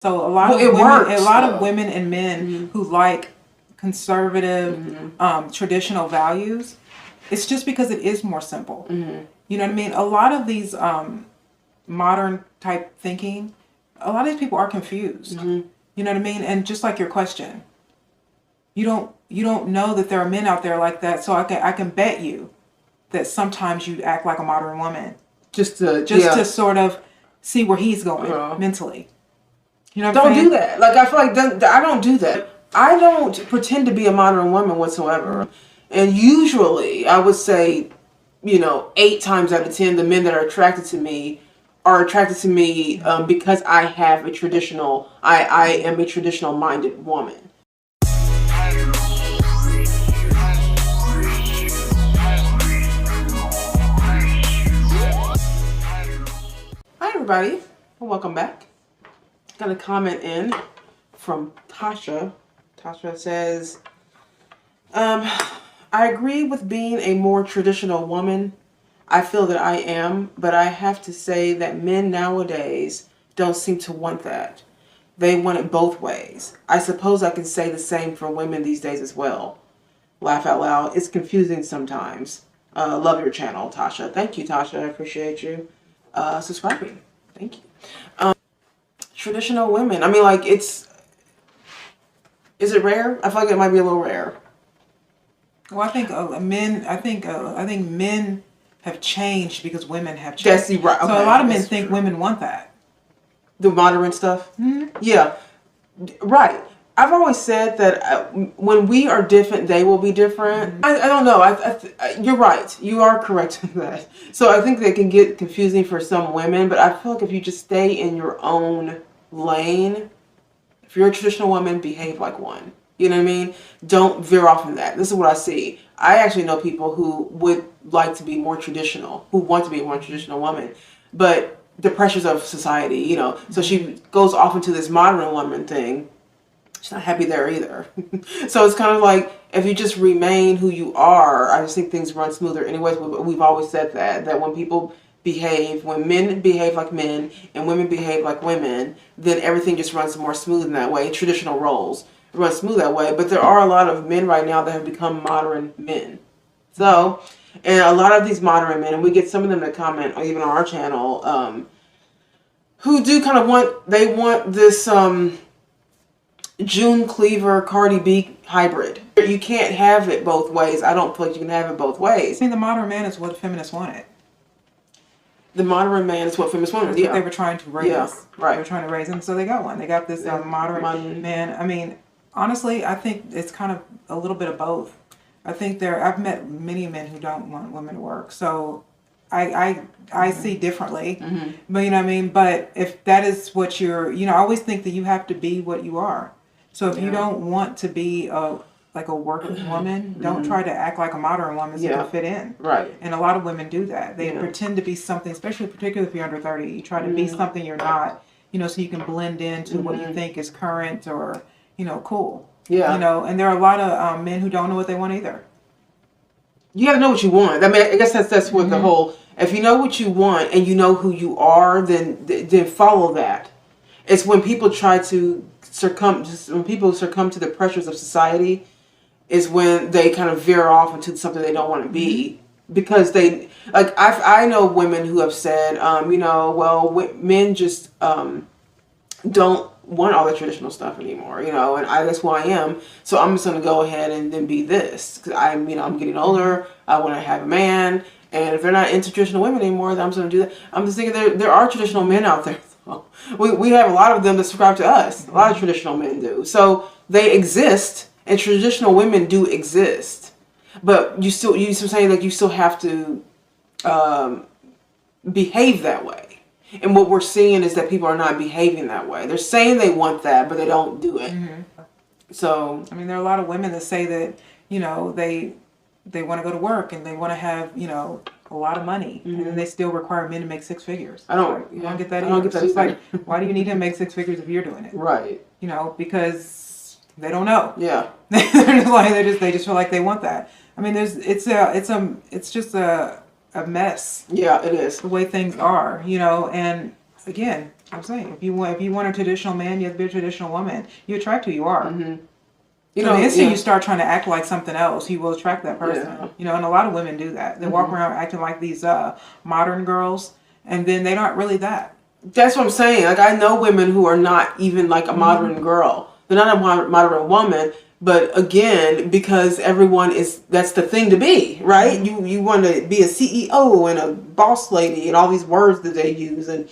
So a lot of women and men who like conservative, traditional values, it's just because it is more simple. You know what I mean? A lot of these modern type thinking, a lot of these people are confused. You know what I mean? And just like your question, you don't know that there are men out there like that. So I can bet you that sometimes you act like a modern woman just to sort of see where he's going mentally. You know what I'm saying? Don't do that. Like, I feel like I don't do that. I don't pretend to be a modern woman whatsoever. And usually, I would say, 8 times out of 10, the men that are attracted to me because I have I am a traditional minded woman. Hi everybody, welcome back. Got a comment in from Tasha. Tasha says, I agree with being a more traditional woman. I feel that I am, but I have to say that men nowadays don't seem to want that. They want it both ways. I suppose I can say the same for women these days as well. Laugh out loud. It's confusing sometimes. Love your channel, Tasha. Thank you, Tasha. I appreciate you subscribing. Thank you. Traditional women. I mean, like, is it rare? I feel like it might be a little rare. Well, I think men have changed because women have changed. That's right. Okay, so a lot of men think women want that. The modern stuff? Yeah. Right. I've always said that when we are different, they will be different. I don't know. You're right. You are correct in that. So I think that can get confusing for some women, but I feel like if you just stay in your own lane, if you're a traditional woman, behave like one. You know what I mean? Don't veer off from that. This is what I see. I actually know people who would like to be more traditional, who want to be a more traditional woman, but the pressures of society, so she goes off into this modern woman thing. She's not happy there either. So it's kind of like, if you just remain who you are, I just think things run smoother anyways. We've always said that when men behave like men and women behave like women, then everything just runs more smooth in that way. Traditional roles run smooth that way. But there are a lot of men right now that have become modern men. So, and a lot of these modern men, and we get some of them to comment, or even on our channel, who do kind of want this June Cleaver Cardi B hybrid. You can't have it both ways. I don't feel like you can have it both ways. I mean, the modern man is what feminists wanted. The modern man is what feminists wanted. That's what they were trying to raise. Yeah, right. They were trying to raise him, so they got one. They got this modern man. I mean, honestly, I think it's kind of a little bit of both. I think I've met many men who don't want women to work, so I see differently. But you know what I mean? But if that is what I always think that you have to be what you are. So if you don't want to be like a working woman, don't try to act like a modern woman so you fit in. Right. And a lot of women do that. They pretend to be something, particularly if you're under 30. You try to be something you're not, so you can blend into what you think is current or, cool. Yeah. And there are a lot of men who don't know what they want either. You got to know what you want. I mean, I guess that's what the whole, if you know what you want and you know who you are, then follow that. It's when people try to succumb to the pressures of society is when they kind of veer off into something they don't want to be, because they, like, I know women who have said, men just don't want all the traditional stuff anymore, and that's who I am, so I'm just going to go ahead and then be this, because I'm getting older, I want to have a man, and if they're not into traditional women anymore, then I'm just going to do that. I'm just thinking there are traditional men out there. We have a lot of them that subscribe to us. A lot of traditional men do. So they exist, and traditional women do exist. But you still saying, like, you still have to behave that way. And what we're seeing is that people are not behaving that way. They're saying they want that, but they don't do it. So, I mean, there are a lot of women that say that, they want to go to work and they want to have, a lot of money, and then they still require men to make 6 figures. I don't get that. I don't get that. It's like, why do you need him to make 6 figures if you're doing it? Right. Because they don't know. Yeah. they just feel like they want that. I mean, it's just a mess. Yeah, it is. The way things are, and again, I'm saying if you want a traditional man, you have to be a traditional woman. You attract who you are. You know, the instant you start trying to act like something else, you will attract that person. Yeah. You know, and a lot of women do that. They walk around acting like these modern girls, and then they're not really that. That's what I'm saying. Like, I know women who are not even like a modern girl. They're not a modern woman. But again, because that's the thing to be, right? You want to be a CEO and a boss lady and all these words that they use. And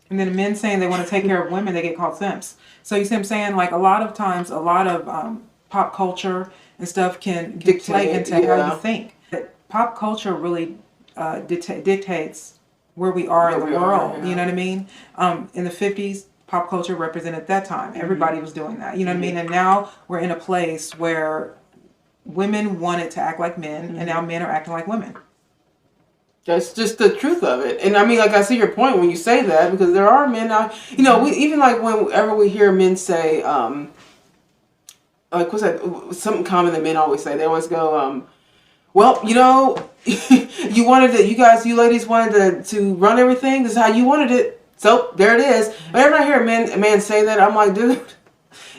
then the men saying they want to take care of women, they get called simps. So you see what I'm saying? Like, a lot of times, a lot of pop culture and stuff can play into how you think. But pop culture really dictates where we are in the world. You know what I mean? In the 50s, pop culture represented that time. Everybody was doing that. You know what I mean? And now we're in a place where women wanted to act like men, and now men are acting like women. That's just the truth of it. And I mean, like, I see your point when you say that, because there are men now, you know, we even like whenever we hear men say, like, what's that, something common that men always say, they always go, well, you know, you ladies wanted to run everything. This is how you wanted it. So there it is. Whenever I hear a man say that, I'm like, dude,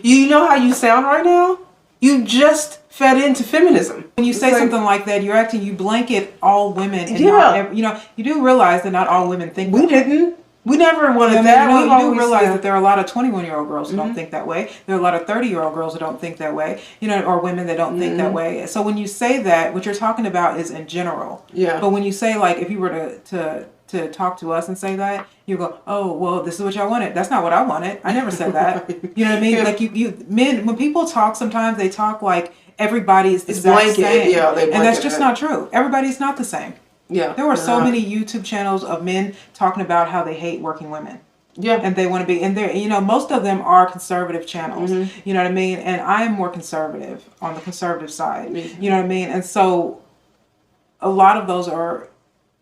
you know how you sound right now? You just fed into feminism. When you say something like that, you blanket all women. And you know, you do realize that not all women think we didn't. We never wanted that. You do realize that there are a lot of 21-year-old girls who don't think that way. There are a lot of 30-year-old girls who don't think that way, you know, or women that don't think that way. So when you say that, what you're talking about is in general. Yeah. But when you say, like, if you were to talk to us and say that, you go, oh, well, this is what y'all wanted. That's not what I wanted. I never said that. You know what I mean? Like, you men, when people talk, sometimes they talk like everybody's the exact same. Yeah, they blanket. And that's just not true. Everybody's not the same. Yeah. There were so many YouTube channels of men talking about how they hate working women. Yeah. And they want to be, and they're, you know, most of them are conservative channels. You know what I mean? And I am more conservative on the conservative side. You know what I mean? And so a lot of those are,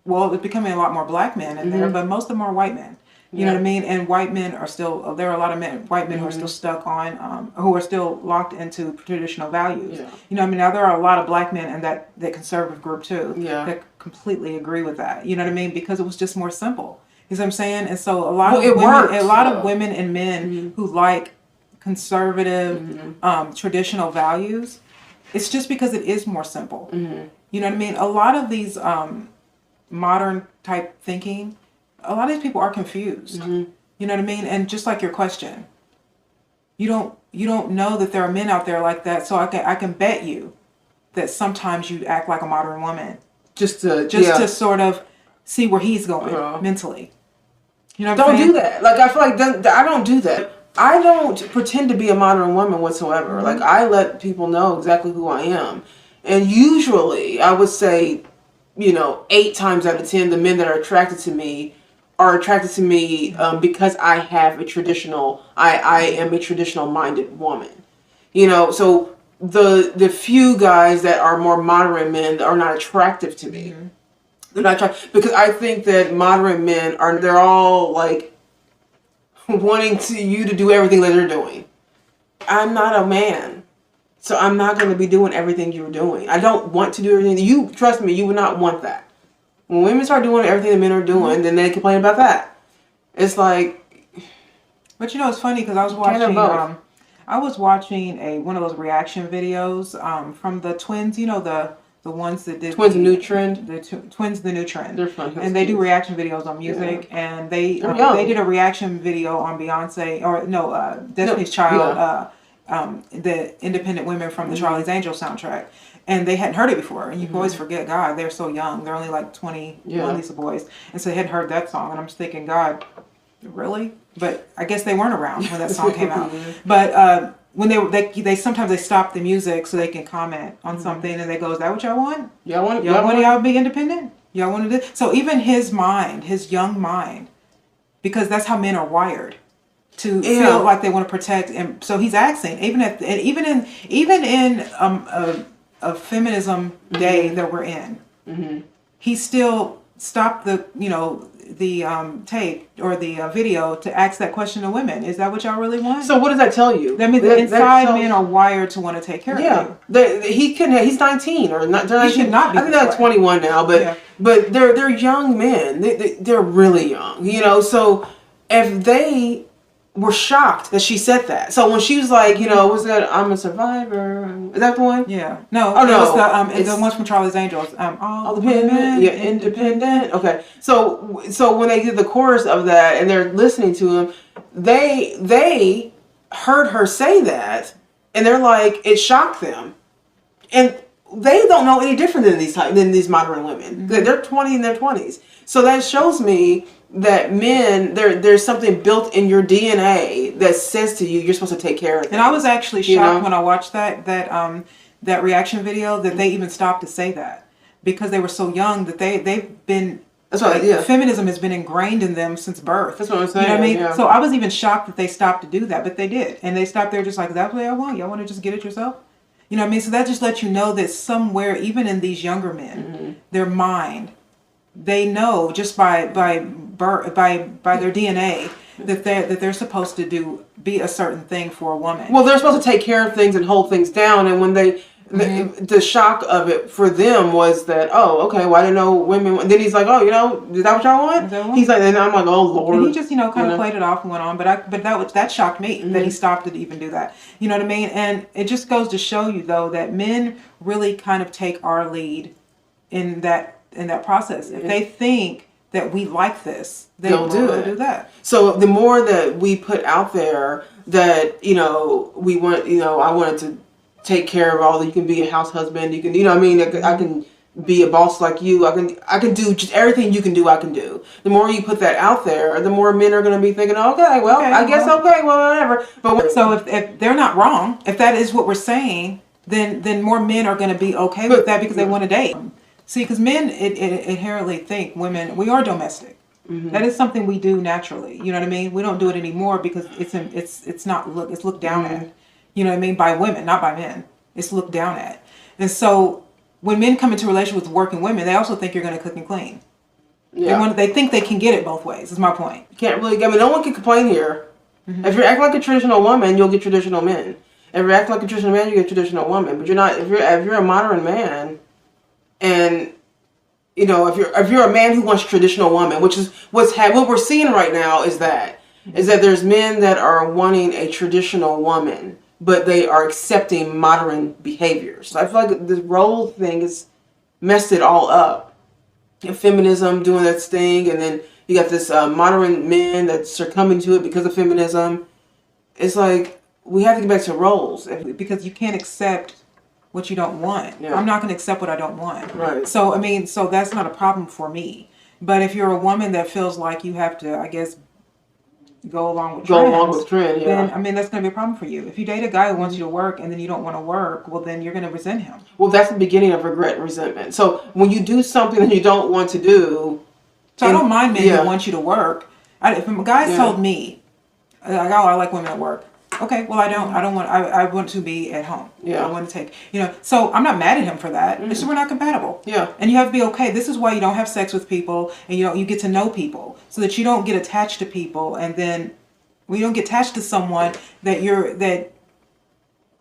well, it's becoming a lot more black men in there, but most of them are white men. You know what I mean? And white men are still, there are a lot of white men who are still stuck on, who are still locked into traditional values. Yeah. You know what I mean? Now, there are a lot of black men in that conservative group too, that completely agree with that. You know what I mean? Because it was just more simple. You know what I'm saying? And so a lot of women and men who like conservative, traditional values, it's just because it is more simple. You know what I mean? A lot of these modern type thinking, a lot of these people are confused. You know what I mean? And just like your question, you don't know that there are men out there like that. So I can bet you that sometimes you act like a modern woman just to sort of see where he's going mentally. You know what I'm saying? Don't do that. Like, I feel like I don't do that. I don't pretend to be a modern woman whatsoever. Like, I let people know exactly who I am. And usually, I would say, you know, 8 times out of 10, the men that are attracted to me because I have a traditional, I am a traditional minded woman. You know, so the few guys that are more moderate men are not attractive to me. They're not attractive because I think that moderate men they're all like wanting you to do everything that they're doing. I'm not a man. So I'm not going to be doing everything you're doing. I don't want to do everything. You, trust me, you would not want that. When women start doing everything the men are doing, then they complain about that. It's like... But you know, it's funny because I was watching one of those reaction videos from the twins, you know, the ones that did... Twins, the New Trend? Twins, the New Trend. They're fun. And they do reaction videos on music. Yeah. And they did a reaction video on Beyonce, or no, Destiny's Child, the independent women from the Charlie's Angels soundtrack. And they hadn't heard it before. And you always forget, God, they're so young. They're only like 20, at least the boys. And so they hadn't heard that song. And I'm just thinking, God, really? But I guess they weren't around when that song came out. But when they sometimes they stop the music so they can comment on something. And they go, is that what y'all want? Y'all want y'all to be independent? Y'all want to do? So even his young mind, because that's how men are wired. To feel like they want to protect, and so he's asking. Even in a feminism day that we're in, he still stopped the tape or the video to ask that question to women. Is that what y'all really want? So what does that tell you? That means inside men are wired to want to take care of you. He's 19 or not. He should not be. I think they're like 21 now, but they're young men. They're really young. You know, so. if they were shocked that she said that. So when she was like, you know, was that I'm a survivor? Is that the one? Yeah. No. Oh, it no. was the ones from Charlie's Angels. All the women, yeah, independent. Okay. So when they did the chorus of that and they're listening to him, they heard her say that and they're like, it shocked them. And they don't know any different than these modern women. Mm-hmm. They're 20 in their 20s. So that shows me that men, there's something built in your DNA that says to you, you're supposed to take care of them. And I was actually shocked when I watched that reaction video that they even stopped to say that, because they were so young that they've been. That's right. Yeah. Feminism has been ingrained in them since birth. That's what I'm saying. You know what I mean? Yeah. So I was even shocked that they stopped to do that, but they did, and they stopped there just like, that's what I want. Y'all want to just get it yourself? You know what I mean? So that just lets you know that somewhere, even in these younger men, their mind, they know just by birth, by their DNA that they're supposed to be a certain thing for a woman. Well, they're supposed to take care of things and hold things down, and when they the shock of it for them was that, oh, okay, well, I didn't know women. And then he's like, oh, you know, is that what y'all want? He's like, and I'm like, oh Lord. And he just, kind of played it off and went on. But that shocked me that he stopped to even do that. You know what I mean? And it just goes to show you though that men really kind of take our lead in that process. If they think that we like this, they'll do that. So the more that we put out there that, we want, I wanted to take care of all that. You can be a house husband. You can, I can be a boss like you. I can do just everything you can do. I can do. The more you put that out there, the more men are going to be thinking, okay, well, I guess, okay, well, whatever. But so if they're not wrong, if that is what we're saying, then more men are going to be okay with that because they want to date. See, because men inherently think women, we are domestic. Mm-hmm. That is something we do naturally. You know what I mean? We don't do it anymore because it's looked down at. You know what I mean? By women, not by men. It's looked down at. And so when men come into a relationship with working women, they also think you're going to cook and clean. Yeah. They think they can get it both ways, is my point. You can't really, no one can complain here. Mm-hmm. If you're acting like a traditional woman, you'll get traditional men. If you're acting like a traditional man, you get a traditional woman. But you're not, if you're a modern man, and if you're a man who wants a traditional woman, which is what we're seeing right now is that there's men that are wanting a traditional woman, but they are accepting modern behaviors. So I feel like this role thing has messed it all up. And feminism doing its thing, and then you got this modern men that's succumbing to it because of feminism. It's like we have to get back to roles because you can't accept what you don't want. Yeah. I'm not going to accept what I don't want. Right. So so that's not a problem for me. But if you're a woman that feels like you have to, I guess, go along with trend, yeah. Then that's going to be a problem for you. If you date a guy who wants you to work and then you don't want to work, well, then you're going to resent him. Well, that's the beginning of regret and resentment. So when you do something that you don't want to do, so I don't mind men who want you to work. If a guy told me, like, oh, I like women at work. Okay, well, I want to be at home. Yeah. I want to take, so I'm not mad at him for that. Mm-hmm. It's just we're not compatible. Yeah. And you have to be okay. This is why you don't have sex with people and you get to know people so that you don't get attached to people. And then when you don't get attached to someone that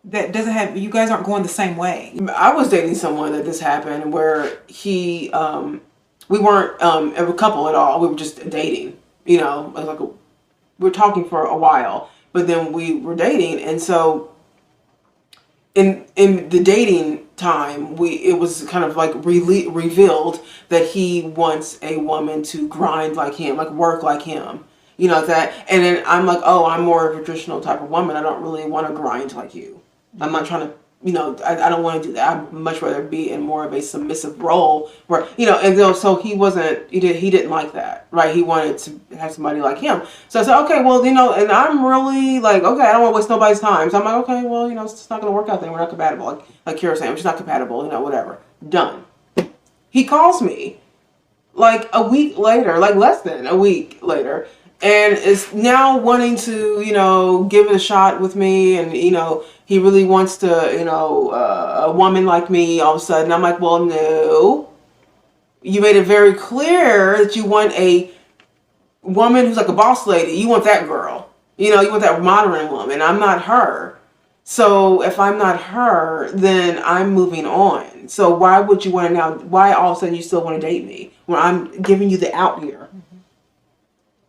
doesn't have, you guys aren't going the same way. I was dating someone that this happened where we weren't a couple at all. We were just dating, we were talking for a while. But then we were dating, and so in the dating time, it was kind of like revealed that he wants a woman to grind like him, like work like him, that. And then I'm like, oh, I'm more of a traditional type of woman. I don't really want to grind like you. I'm not trying to, I don't want to do that. I'd much rather be in more of a submissive role where, and so he didn't like that, right? He wanted to have somebody like him. So I said, okay, well, and I'm really like, okay, I don't want to waste nobody's time. So I'm like, okay, well, it's not going to work out then. We're not compatible. Like Kira saying, we're just not compatible, whatever. Done. He calls me like a week later, like less than a week later, and is now wanting to, give it a shot with me. And, he really wants to, a woman like me all of a sudden. I'm like, well, no. You made it very clear that you want a woman who's like a boss lady. You want that girl. You want that modern woman. I'm not her. So if I'm not her, then I'm moving on. So why would you want to why all of a sudden you still want to date me when I'm giving you the out here?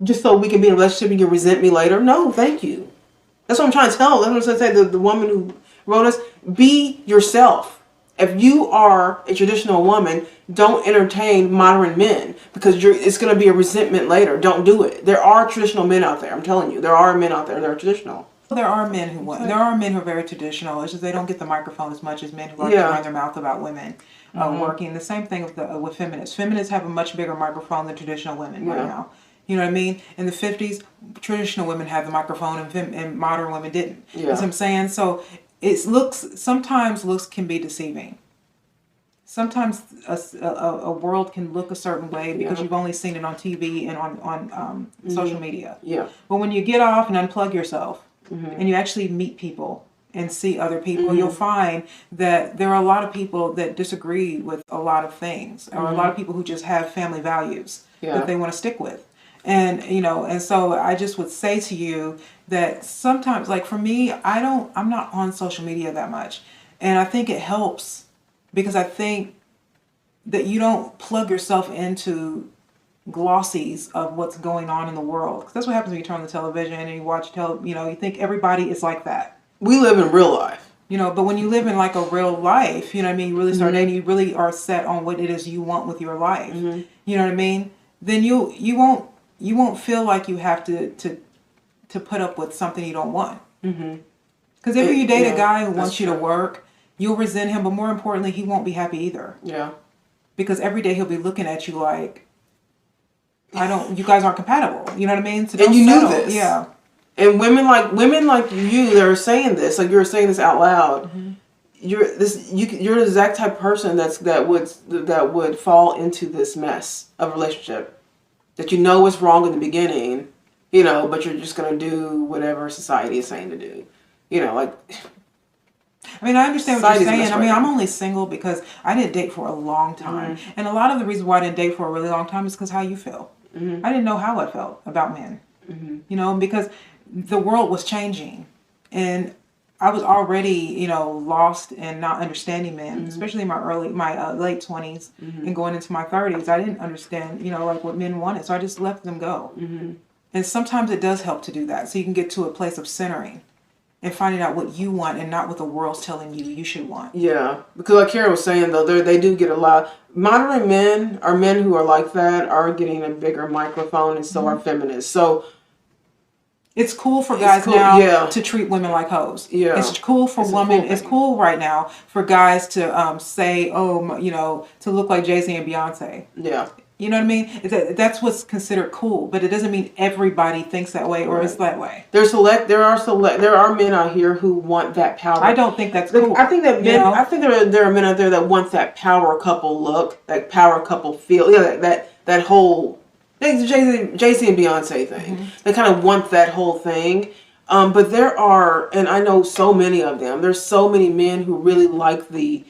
just so we can be in a relationship and you resent me later. No, thank you. That's what I'm trying to tell. That's what I'm trying to say. The woman who wrote us, be yourself. If you are a traditional woman, don't entertain modern men because it's going to be a resentment later. Don't do it. There are traditional men out there. I'm telling you, there are men out there that are traditional. There are men who want. There are men who are very traditional. It's just they don't get the microphone as much as men who like to run their mouth about women working. The same thing with feminists. Feminists have a much bigger microphone than traditional women right now. You know what I mean? In the 50s, traditional women had the microphone and modern women didn't. Yeah. That's what I'm saying. So sometimes looks can be deceiving. Sometimes a world can look a certain way because you've only seen it on TV and on social media. Yeah. But when you get off and unplug yourself and you actually meet people and see other people, you'll find that there are a lot of people that disagree with a lot of things, or a lot of people who just have family values that they want to stick with. And, and so I just would say to you that sometimes, like for me, I'm not on social media that much. And I think it helps because I think that you don't plug yourself into glossies of what's going on in the world. 'Cause that's what happens when you turn on the television and you watch, you think everybody is like that. We live in real life. But when you live in like a real life, you know what I mean? You really start dating, you really are set on what it is you want with your life. You know what I mean? Then you won't feel like you have to put up with something you don't want. Because if you date a guy who wants you to work, you'll resent him, but more importantly, he won't be happy either. Yeah. Because every day he'll be looking at you like, you guys aren't compatible. You know what I mean? So and you knew this. Yeah. And women like you that are saying this, like you're saying this out loud. You're the exact type of person that would fall into this mess of relationship. That you know is wrong in the beginning, but you're just going to do whatever society is saying to do. I understand what you're saying. I'm only single because I didn't date for a long time. And a lot of the reason why I didn't date for a really long time is because how you feel. I didn't know how I felt about men. Because the world was changing. And I was already, lost and not understanding men, especially in my late 20s and going into my 30s. I didn't understand, like what men wanted. So I just let them go. And sometimes it does help to do that. So you can get to a place of centering and finding out what you want and not what the world's telling you should want. Yeah. Because like Kara was saying, though, they do get a lot. Modern men or men who are like that are getting a bigger microphone, and so are feminists. So it's cool for guys now to treat women like hoes. Yeah. It's cool for women. It's cool right now for guys to say, to look like Jay-Z and Beyonce. Yeah. You know what I mean? That's what's considered cool, but it doesn't mean everybody thinks that way or is that way. There are men out here who want that power. I don't think that's cool. I think that men. I think there are men out there that want that power couple look, that power couple feel. Yeah, that whole Jay-Z and Beyonce thing. They kind of want that whole thing. But there are, and I know so many of them. There's so many men who really like the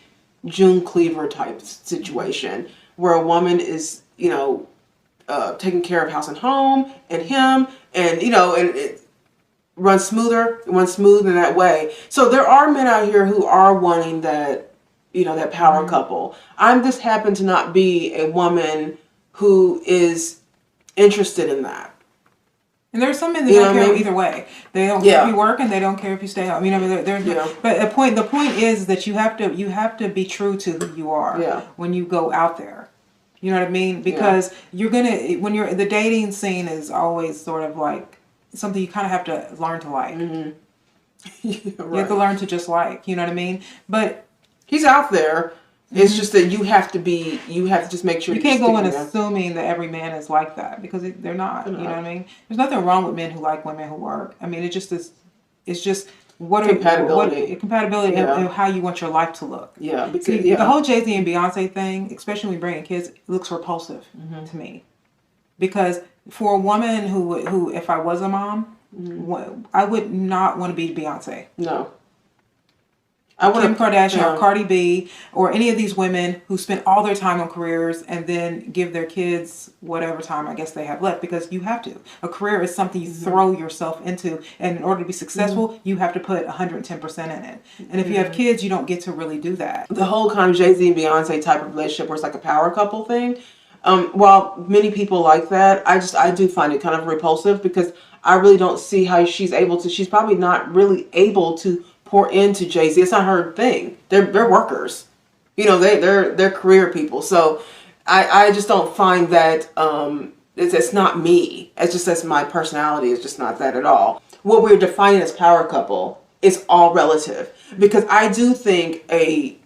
June Cleaver type situation, where a woman is, taking care of house and home and him, and and it runs smooth in that way. So there are men out here who are wanting that, that power couple. I just happen to not be a woman who is interested in that. And there are some men that don't care either way. They don't care if you work and they don't care if you stay home. But the point is that you have to be true to who you are when you go out there. You know what I mean? Because the dating scene is always sort of like something you kind of have to learn to like. Right. You have to learn to just like, you know what I mean? But he's out there. It's just that you have to just make sure you can't go in assuming that every man is like that, because they're not. You know what I mean? There's nothing wrong with men who like women who work. I mean, it's just compatibility and how you want your life to look. Yeah, because the whole Jay-Z and Beyonce thing, especially when bringing kids, looks repulsive to me. Because for a woman who if I was a mom, I would not want to be Beyonce. No. Kim Kardashian or Cardi B or any of these women who spend all their time on careers and then give their kids whatever time I guess they have left, because you have to. A career is something you throw yourself into, and in order to be successful, you have to put 110% in it. And if you have kids, you don't get to really do that. The whole kind of Jay-Z and Beyonce type of relationship where it's like a power couple thing, While many people like that, I do find it kind of repulsive because I really don't see how she's able to. She's probably not really able to pour into Jay-Z. It's not her thing. They're workers. You know, they're career people. So I just don't find that it's not me. It's just that's my personality. It's just not that at all. What we're defining as power couple is all relative because I do think a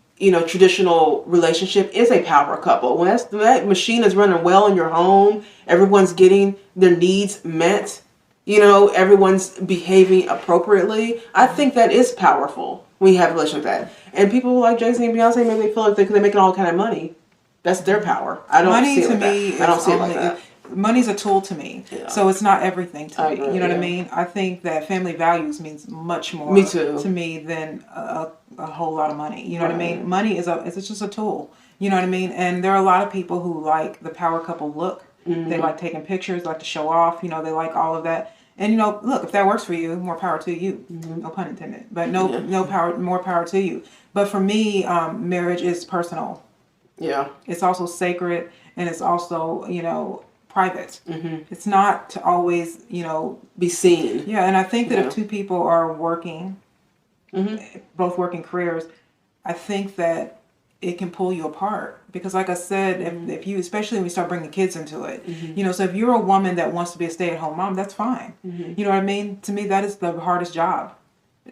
traditional relationship is a power couple. When that machine is running well in your home, everyone's getting their needs met, everyone's behaving appropriately. I think that is powerful when you have a relationship like that. And people like Jay-Z and Beyonce, maybe they feel like they're making all kind of money. That's their power. I don't see it like that. I don't see it like that. Money's a tool to me, so it's not everything to me. Agree, you know what I mean? I think that family values means much more to me than a whole lot of money. You know what I mean? Money it's just a tool. You know what I mean? And there are a lot of people who like the power couple look. Mm-hmm. They like taking pictures, like to show off. They like all of that. And look, if that works for you, more power to you. Mm-hmm. No pun intended, but more power to you. But for me, marriage is personal. Yeah, it's also sacred, and it's also private. Mm-hmm. It's not to always, be seen. Yeah, and I think that if two people are working, mm-hmm. both working careers, I think that it can pull you apart. Because like I said, if you, especially when you start bringing kids into it, mm-hmm. So if you're a woman that wants to be a stay-at-home mom, that's fine. Mm-hmm. You know what I mean? To me, that is the hardest job,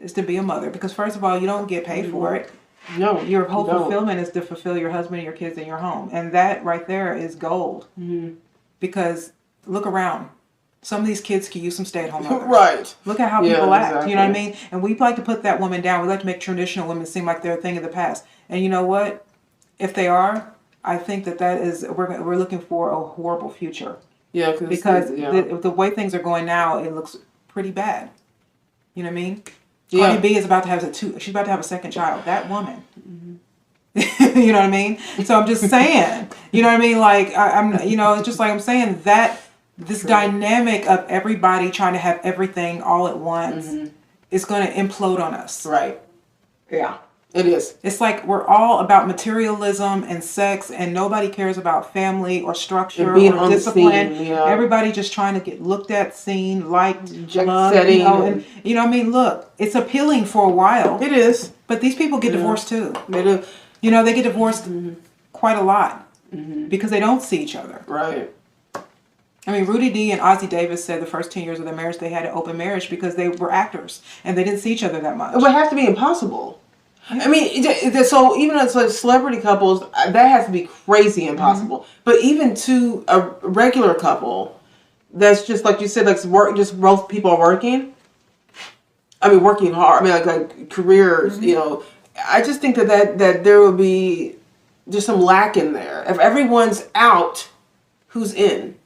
is to be a mother. Because first of all, you don't get paid for it. No, your whole fulfillment is to fulfill your husband and your kids in your home. And that right there is gold. Mm-hmm. Because look around. Some of these kids can use some stay-at-home mothers. Right. Look at how people act. Exactly. You know what I mean? And we like to put that woman down. We like to make traditional women seem like they're a thing of the past. And you know what? If they are, I think that is we're looking for a horrible future. Yeah, because the way things are going now, it looks pretty bad. You know what I mean? Yeah. Cardi B is about to have she's about to have a second child. That woman. Mm-hmm. You know what I mean? So I'm just saying, you know what I mean? Like I'm it's just like I'm saying that this dynamic of everybody trying to have everything all at once is going to implode on us. Right. Yeah. It is. It's like we're all about materialism and sex, and nobody cares about family or structure or discipline. Yeah. Everybody just trying to get looked at, seen, liked, loved. Setting. And I mean, look, it's appealing for a while. It is. But these people get divorced too. They do. They get divorced quite a lot because they don't see each other. Right. I mean, Rudy D and Ozzie Davis said the first 10 years of their marriage they had an open marriage because they were actors and they didn't see each other that much. It would have to be impossible. I mean, so even as like celebrity couples, that has to be crazy impossible. Mm-hmm. But even to a regular couple, that's just like you said, like just both people are working. I mean, working hard. I mean, like careers. Mm-hmm. I just think that there will be just some lack in there. If everyone's out, who's in?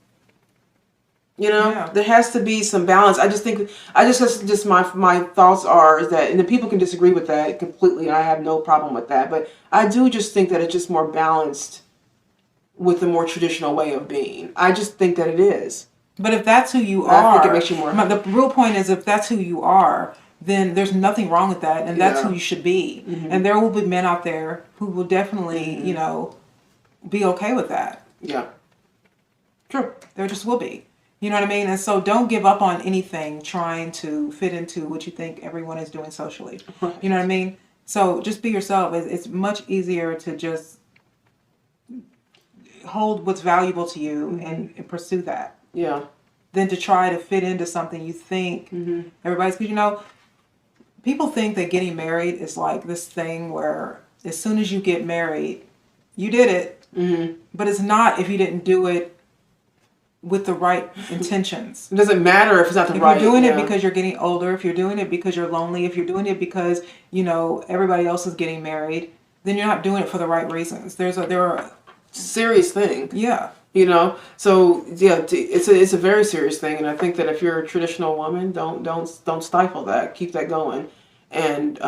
There has to be some balance. I just think, my thoughts are is that, and the people can disagree with that completely, and I have no problem with that, but I do just think that it's just more balanced with the more traditional way of being. I just think that it is. But if that's who you are, I think it makes you more. The real point is, if that's who you are, then there's nothing wrong with that, and that's who you should be. Mm-hmm. And there will be men out there who will definitely, be okay with that. Yeah. True. There just will be. You know what I mean? And so don't give up on anything trying to fit into what you think everyone is doing socially. Right. You know what I mean? So just be yourself. It's much easier to just hold what's valuable to you and pursue that. Yeah. Than to try to fit into something you think everybody's... Because, people think that getting married is like this thing where as soon as you get married, you did it. Mm-hmm. But it's not if you didn't do it with the right intentions. It doesn't matter if it's not the right. If you're doing it because you're getting older, if you're doing it because you're lonely, if you're doing it because, everybody else is getting married, then you're not doing it for the right reasons. There are serious things. Yeah. So it's a very serious thing, and I think that if you're a traditional woman, don't stifle that. Keep that going, and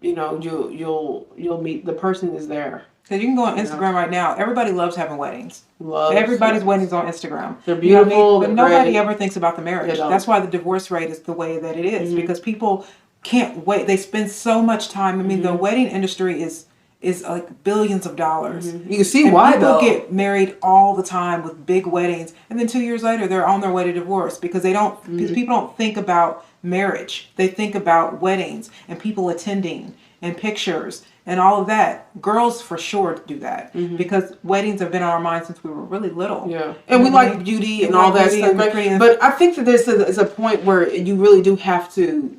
you'll meet the person is there. Because you can go on Instagram right now. Everybody loves having weddings. Everybody's weddings on Instagram. They're beautiful. But nobody ever thinks about the marriage. That's why the divorce rate is the way that it is. Because people can't wait. They spend so much time. I mean, the wedding industry is is like billions of dollars. You can see And why people though. get married all the time with big weddings, and then 2 years later they're on their way to divorce because they don't. Because people don't think about marriage. They think about weddings and people attending and pictures and all of that. Girls for sure do that because weddings have been on our minds since we were really little. Yeah, and we like beauty and all that stuff. Right? But I think that there's a point where you really do have to.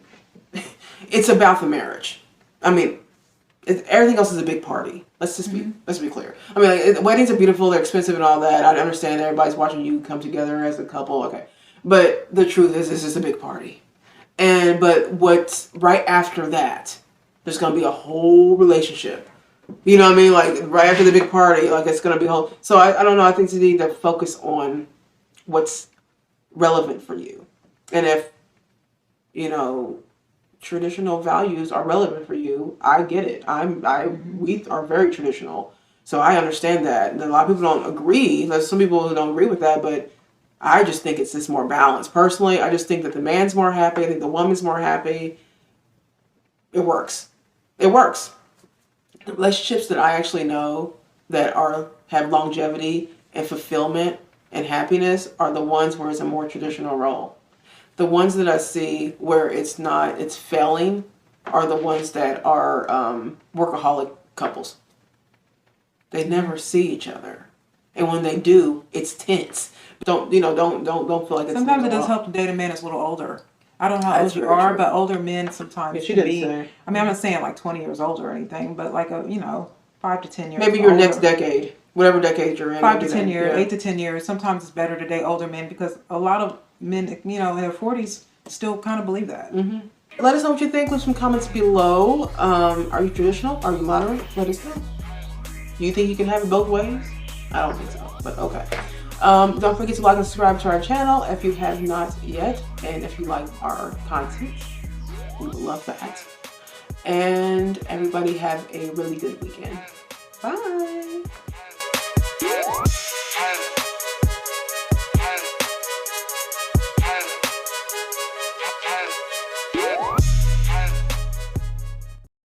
It's about the marriage. I mean, everything else is a big party. Let's be clear. I mean, like, weddings are beautiful, they're expensive and all that. I understand everybody's watching you come together as a couple. Okay, but the truth is, this is a big party. But what's right after that? There's gonna be a whole relationship. You know what I mean? Like right after the big party, like it's gonna be a whole. So I don't know. I think you need to focus on what's relevant for you, and if traditional values are relevant for you, I get it. We are very traditional, so I understand that. And a lot of people don't agree. There's some people who don't agree with that, but I just think it's just more balanced. Personally, I just think that the man's more happy. I think the woman's more happy. It works. It works. The relationships that I actually know that have longevity and fulfillment and happiness are the ones where it's a more traditional role. The ones that I see where it's failing are the ones that are workaholic couples. They never see each other, and when they do, it's tense. Don't feel like it's. Sometimes it does help to date a man that's a little older. I don't know how old you are, but older men sometimes she can didn't be. say. I mean, I'm not saying like 20 years old or anything, but like 5 to 10 years. Maybe your older. next decade, whatever decade you're in. 5 to 10 years, 8 to 10 years. Sometimes it's better to date older men because a lot of men, in their 40s, still kind of believe that. Mm-hmm. Let us know what you think. Leave some comments below. Are you traditional? Are you moderate? Let us know. Do you think you can have it both ways? I don't think so, but okay. Don't forget to like and subscribe to our channel if you have not yet, and if you like our content, we would love that. And everybody have a really good weekend. Bye.